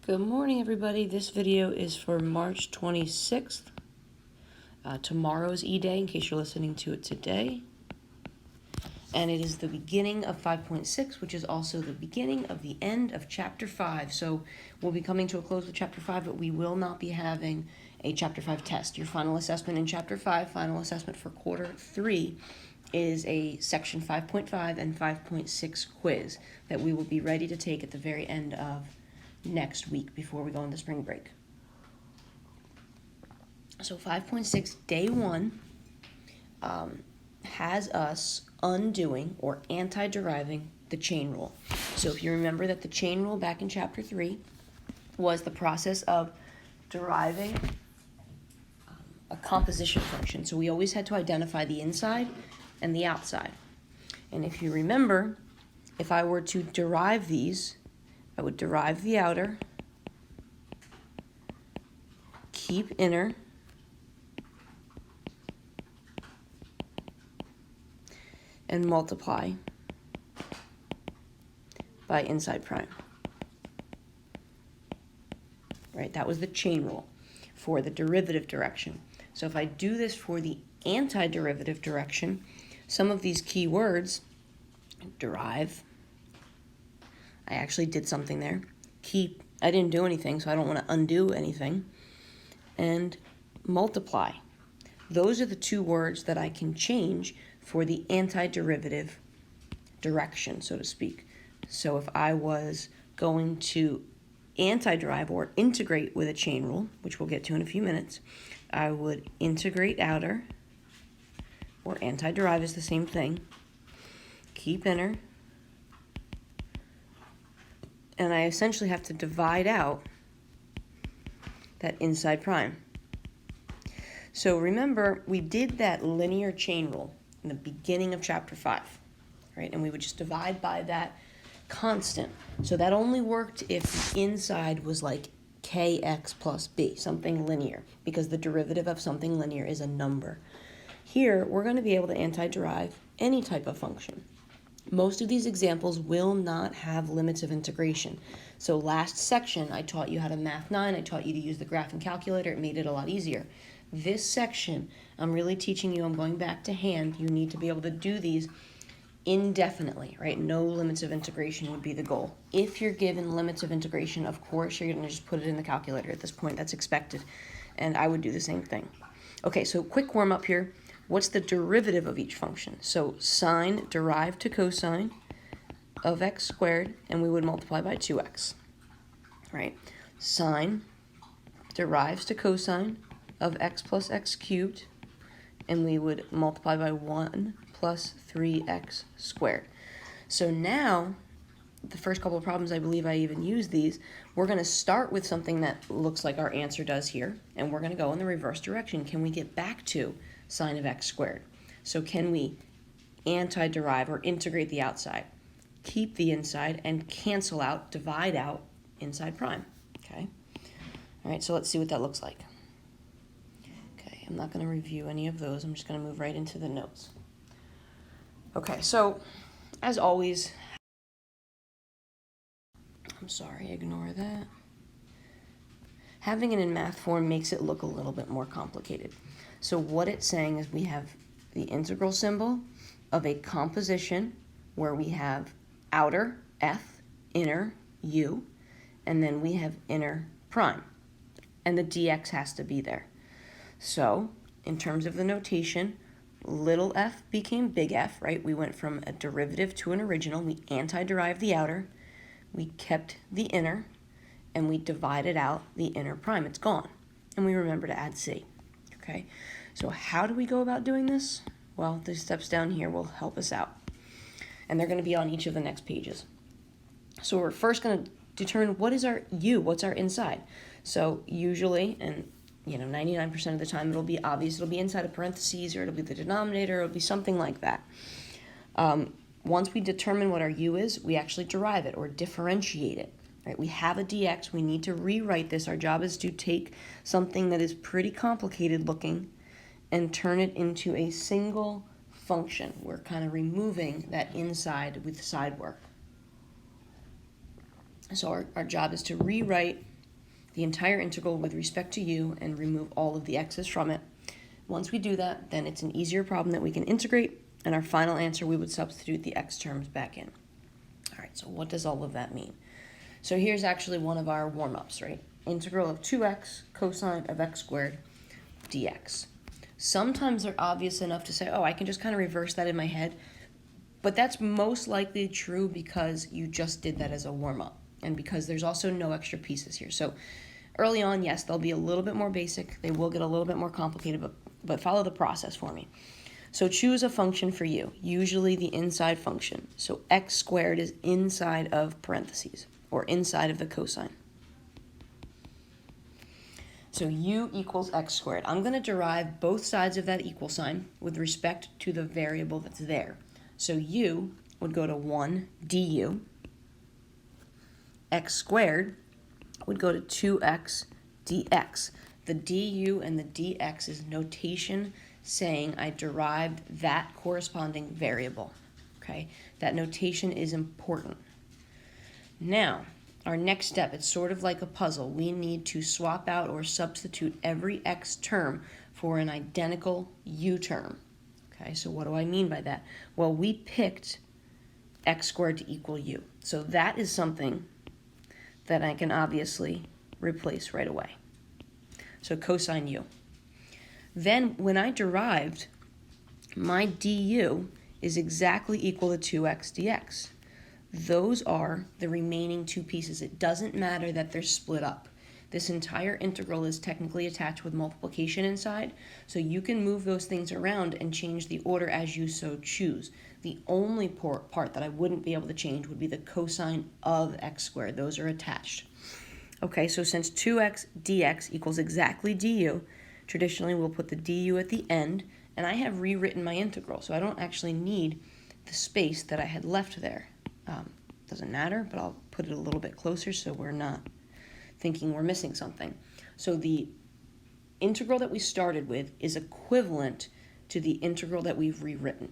Good morning, everybody. This video is for March 26th. Tomorrow's E-Day, in case you're listening to it today. And it is the beginning of 5.6, which is also the beginning of the end of Chapter 5. So we'll be coming to a close with Chapter 5, but we will not be having a Chapter 5 test. Your final assessment in Chapter 5, final assessment for Quarter 3, is a Section 5.5 and 5.6 quiz that we will be ready to take at the very end of next week before we go into spring break. So 5.6 day 1 has us undoing or anti-deriving the chain rule. So if you remember that the chain rule back in chapter 3 was the process of deriving a composition function. So we always had to identify the inside and the outside. And if you remember, if I were to derive these, I would derive the outer, keep inner, and multiply by inside prime. Right, that was the chain rule for the derivative direction. So if I do this for the antiderivative direction, some of these key words, derive, I actually did something there. Keep, I didn't do anything, so I don't want to undo anything. And multiply. Those are the two words that I can change for the antiderivative direction, so to speak. So if I was going to antiderive or integrate with a chain rule, which we'll get to in a few minutes, I would integrate outer, or antiderive is the same thing, keep inner, and I essentially have to divide out that inside prime. So remember, we did that linear chain rule in the beginning of chapter 5, right? And we would just divide by that constant. So that only worked if the inside was like kx plus b, something linear, because the derivative of something linear is a number. Here, we're going to be able to antiderive any type of function. Most of these examples will not have limits of integration. So last section, I taught you how to Math 9. I taught you to use the graphing calculator. It made it a lot easier. This section, I'm really teaching you, I'm going back to hand. You need to be able to do these indefinitely, right? No limits of integration would be the goal. If you're given limits of integration, of course, you're going to just put it in the calculator at this point. That's expected. And I would do the same thing. Okay, so quick warm up here. What's the derivative of each function? So sine derived to cosine of x squared, and we would multiply by 2x, right? Sine derives to cosine of x plus x cubed, and we would multiply by 1 plus 3x squared. So now, the first couple of problems, I believe I even used these, we're going to start with something that looks like our answer does here, and we're going to go in the reverse direction. Can we get back to sine of x squared? So can we antiderive or integrate the outside, keep the inside, and cancel out, divide out inside prime? Okay. All right, so let's see what that looks like. Okay, I'm not going to review any of those. I'm just going to move right into the notes. Okay, so as always, I'm sorry, ignore that. Having it in math form makes it look a little bit more complicated. So what it's saying is we have the integral symbol of a composition where we have outer, f, inner, u, and then we have inner prime. And the dx has to be there. So in terms of the notation, little f became big F, right? We went from a derivative to an original. We anti-derived the outer. We kept the inner, and we divided out the inner prime. It's gone. And we remember to add c. Okay, so how do we go about doing this? Well, the steps down here will help us out. And they're going to be on each of the next pages. So we're first going to determine what is our u, what's our inside. So usually, and 99% of the time it'll be obvious, it'll be inside of parentheses, or it'll be the denominator, it'll be something like that. Once we determine what our u is, we actually derive it or differentiate it. Right? We have a dx, we need to rewrite this. Our job is to take something that is pretty complicated looking and turn it into a single function. We're kind of removing that inside with side work. So our job is to rewrite the entire integral with respect to u and remove all of the x's from it. Once we do that, then it's an easier problem that we can integrate, and our final answer, we would substitute the x terms back in. All right, so what does all of that mean? So here's actually one of our warm-ups, right? Integral of 2x cosine of x squared dx. Sometimes they're obvious enough to say, oh, I can just kind of reverse that in my head, but that's most likely true because you just did that as a warm-up, and because there's also no extra pieces here. So early on, yes, they'll be a little bit more basic. They will get a little bit more complicated, but follow the process for me. So choose a function for u, usually the inside function. So x squared is inside of parentheses, or inside of the cosine. So u equals x squared. I'm going to derive both sides of that equal sign with respect to the variable that's there. So u would go to 1 du. X squared would go to 2x dx. The du and the dx is notation saying I derived that corresponding variable. Okay, that notation is important. Now, our next step, it's sort of like a puzzle. We need to swap out or substitute every x term for an identical u term. Okay, so what do I mean by that? Well, we picked x squared to equal u. So that is something that I can obviously replace right away. So cosine u. Then when I derived, my du is exactly equal to 2x dx. Those are the remaining two pieces. It doesn't matter that they're split up. This entire integral is technically attached with multiplication inside, so you can move those things around and change the order as you so choose. The only part that I wouldn't be able to change would be the cosine of x squared. Those are attached. Okay, so since 2x dx equals exactly du, traditionally we'll put the du at the end, and I have rewritten my integral, so I don't actually need the space that I had left there. Doesn't matter, but I'll put it a little bit closer so we're not thinking we're missing something. So the integral that we started with is equivalent to the integral that we've rewritten.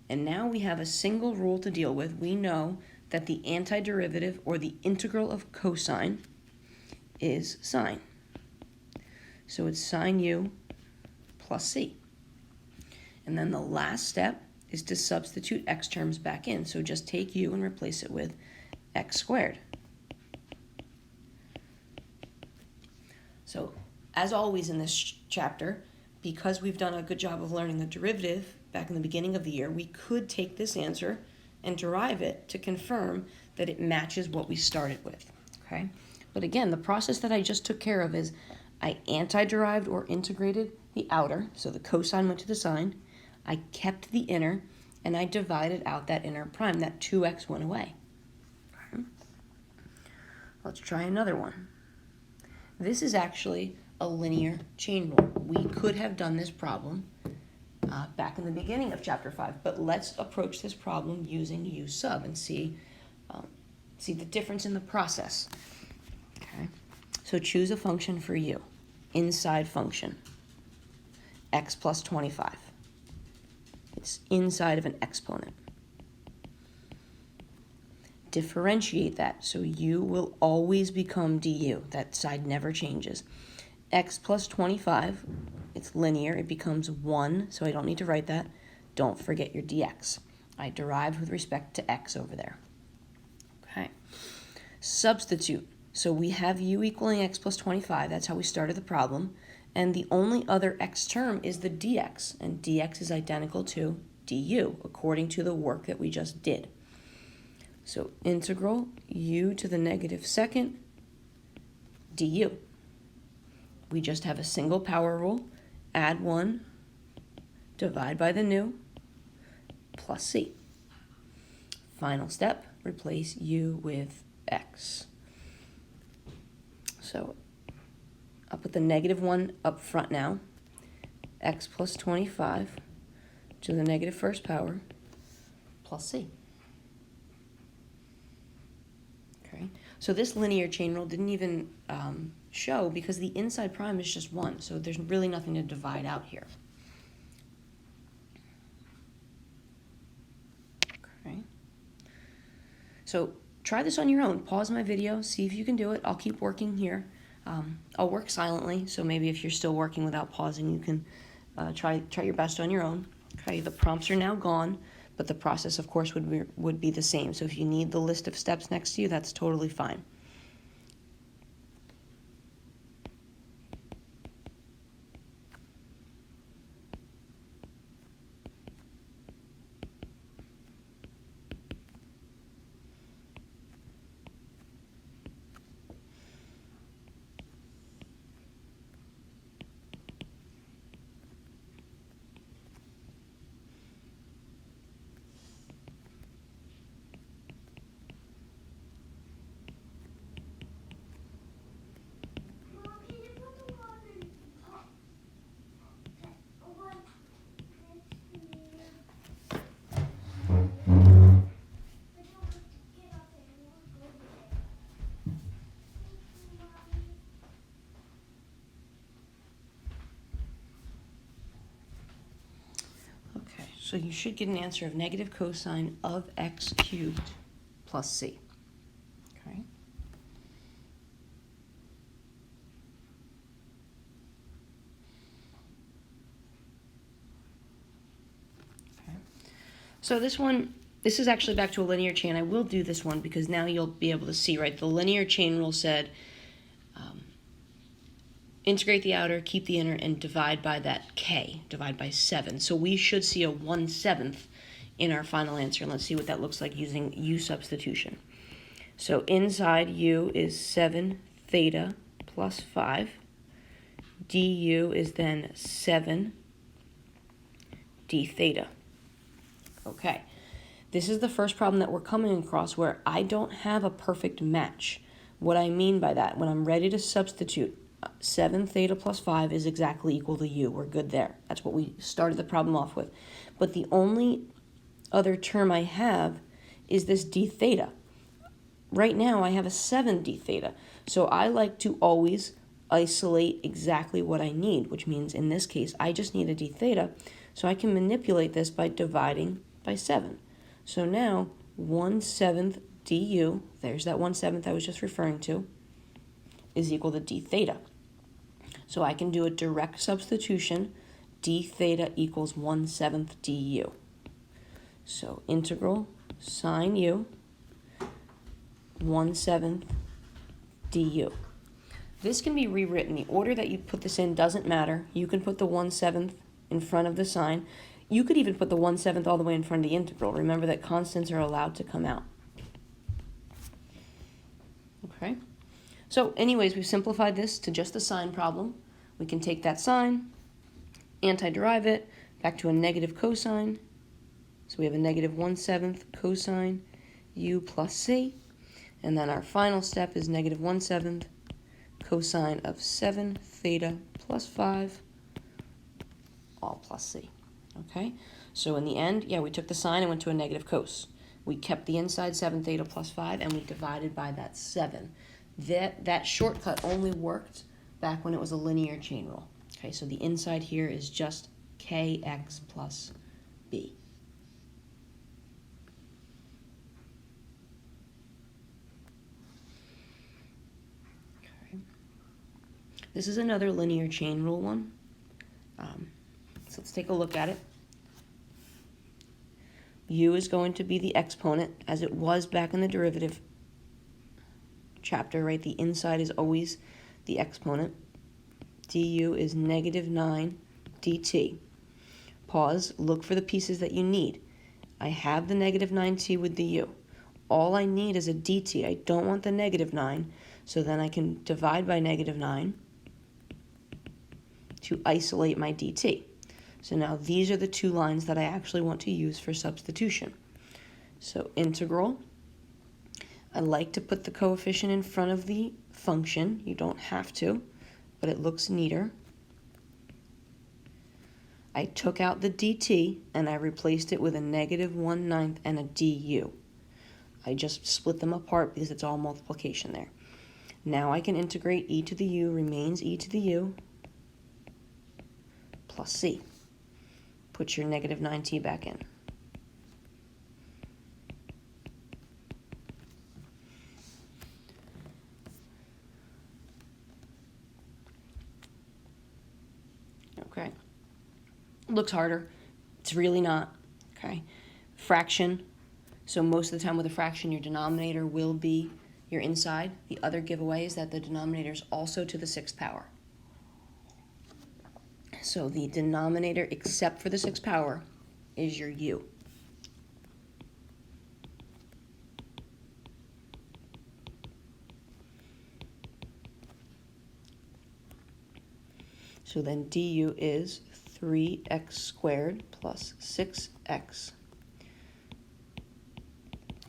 And now we have a single rule to deal with. We know that the antiderivative, or the integral of cosine, is sine. So it's sine u plus c. And then the last step is to substitute x terms back in. So just take u and replace it with x squared. So as always in this chapter, because we've done a good job of learning the derivative back in the beginning of the year, we could take this answer and derive it to confirm that it matches what we started with. Okay? But again, the process that I just took care of is I anti-derived or integrated the outer, so the cosine went to the sine, I kept the inner, and I divided out that inner prime. That 2x went away. Okay. Let's try another one. This is actually a linear chain rule. We could have done this problem back in the beginning of chapter 5, but let's approach this problem using u sub and see the difference in the process. Okay. So choose a function for u. Inside function, x plus 25. It's inside of an exponent. Differentiate that, so u will always become du. That side never changes. X plus 25, it's linear, it becomes 1, so I don't need to write that. Don't forget your dx. I derived with respect to x over there. Okay. Substitute. So we have u equaling x plus 25. That's how we started the problem. And the only other x term is the dx. And dx is identical to du, according to the work that we just did. So integral u to the negative second du. We just have a single power rule. Add 1, divide by the new, plus c. Final step, replace u with x. So I'll put the negative 1 up front now. X plus 25 to the negative first power plus c. Okay, so this linear chain rule didn't even show because the inside prime is just 1, so there's really nothing to divide out here. Okay. So try this on your own. Pause my video, see if you can do it. I'll keep working here. I'll work silently, so maybe if you're still working without pausing, you can try your best on your own. Okay, the prompts are now gone, but the process, of course, would be the same. So if you need the list of steps next to you, that's totally fine. Okay, so you should get an answer of negative cosine of x cubed plus c. Okay. So this is actually back to a linear chain. I will do this one because now you'll be able to see, right? The linear chain rule said integrate the outer, keep the inner, and divide by that k, divide by 7. So we should see a 1/7 in our final answer. And let's see what that looks like using u substitution. So inside u is 7 theta plus 5. du is then 7 d theta. Okay, this is the first problem that we're coming across where I don't have a perfect match. What I mean by that, when I'm ready to substitute, 7 theta plus 5 is exactly equal to u. We're good there. That's what we started the problem off with. But the only other term I have is this d theta. Right now I have a 7 d theta. So I like to always isolate exactly what I need, which means in this case I just need a d theta. So I can manipulate this by dividing by 7. So now 1/7 du, there's that 1/7 I was just referring to, is equal to d theta. So I can do a direct substitution. D theta equals 1/7 du. So integral sine u 1/7 du. This can be rewritten. The order that you put this in doesn't matter. You can put the 1/7 in front of the sign. You could even put the 1/7 all the way in front of the integral. Remember that constants are allowed to come out. Okay. So anyways, we've simplified this to just a sine problem. We can take that sine, antiderive it, back to a negative cosine. So we have a negative 1/7 cosine u plus c. And then our final step is negative 1/7 cosine of 7 theta plus 5, all plus c. Okay, so in the end, yeah, we took the sine and went to a negative cos. We kept the inside 7 theta plus 5, and we divided by that 7. That shortcut only worked back when it was a linear chain rule. Okay, so the inside here is just kx plus b. Okay. This is another linear chain rule one. So let's take a look at it. U is going to be the exponent, as it was back in the derivative chapter, right? The inside is always the exponent. Du is negative 9 dt. Pause, look for the pieces that you need. I have the negative 9t with the u. All I need is a dt. I don't want the negative 9, so then I can divide by negative 9 to isolate my dt. So now these are the two lines that I actually want to use for substitution. So integral, I like to put the coefficient in front of the function. You don't have to, but it looks neater. I took out the dt and I replaced it with a negative 1/9 and a du. I just split them apart because it's all multiplication there. Now I can integrate e to the u remains e to the u plus c. Put your negative 9t back in. Looks harder. It's really not, okay? Fraction. So most of the time with a fraction, your denominator will be your inside. The other giveaway is that the denominator is also to the 6th power. So the denominator, except for the 6th power, is your u. So then du is 3x squared plus 6x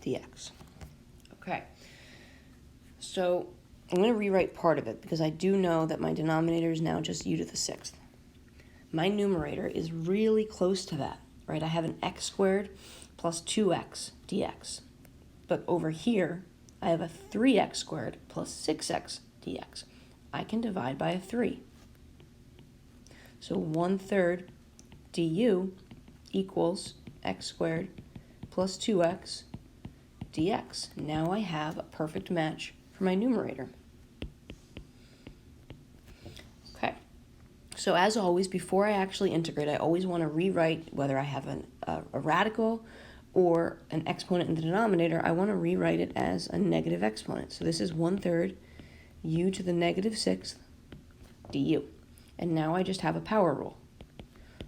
dx. Okay, so I'm going to rewrite part of it because I do know that my denominator is now just u to the 6th. My numerator is really close to that, right? I have an x squared plus 2x dx. But over here, I have a 3x squared plus 6x dx. I can divide by a 3. So 1/3 du equals x squared plus 2x dx. Now I have a perfect match for my numerator. Okay, so as always, before I actually integrate, I always want to rewrite, whether I have a radical or an exponent in the denominator, I want to rewrite it as a negative exponent. So this is 1/3 u to the negative 6th du. And now I just have a power rule.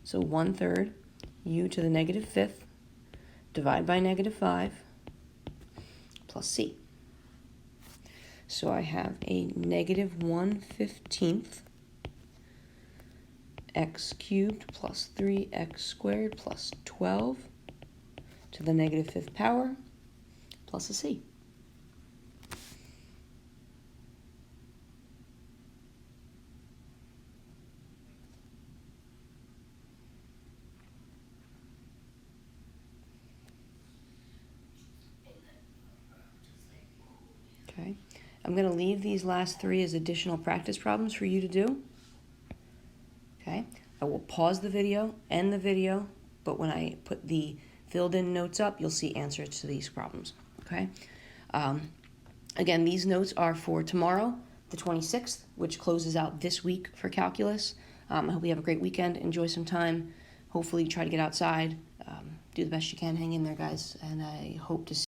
So 1/3 u to the negative 5th divide by negative 5 plus c. So I have a negative 1/15 x cubed plus 3x squared plus 12 to the negative 5th power plus a c. Okay, I'm going to leave these last 3 as additional practice problems for you to do. Okay, I will pause the video, end the video, but when I put the filled in notes up, you'll see answers to these problems. Okay, again, these notes are for tomorrow, the 26th, which closes out this week for calculus. I hope you have a great weekend. Enjoy some time. Hopefully, try to get outside. Do the best you can. Hang in there, guys, and I hope to see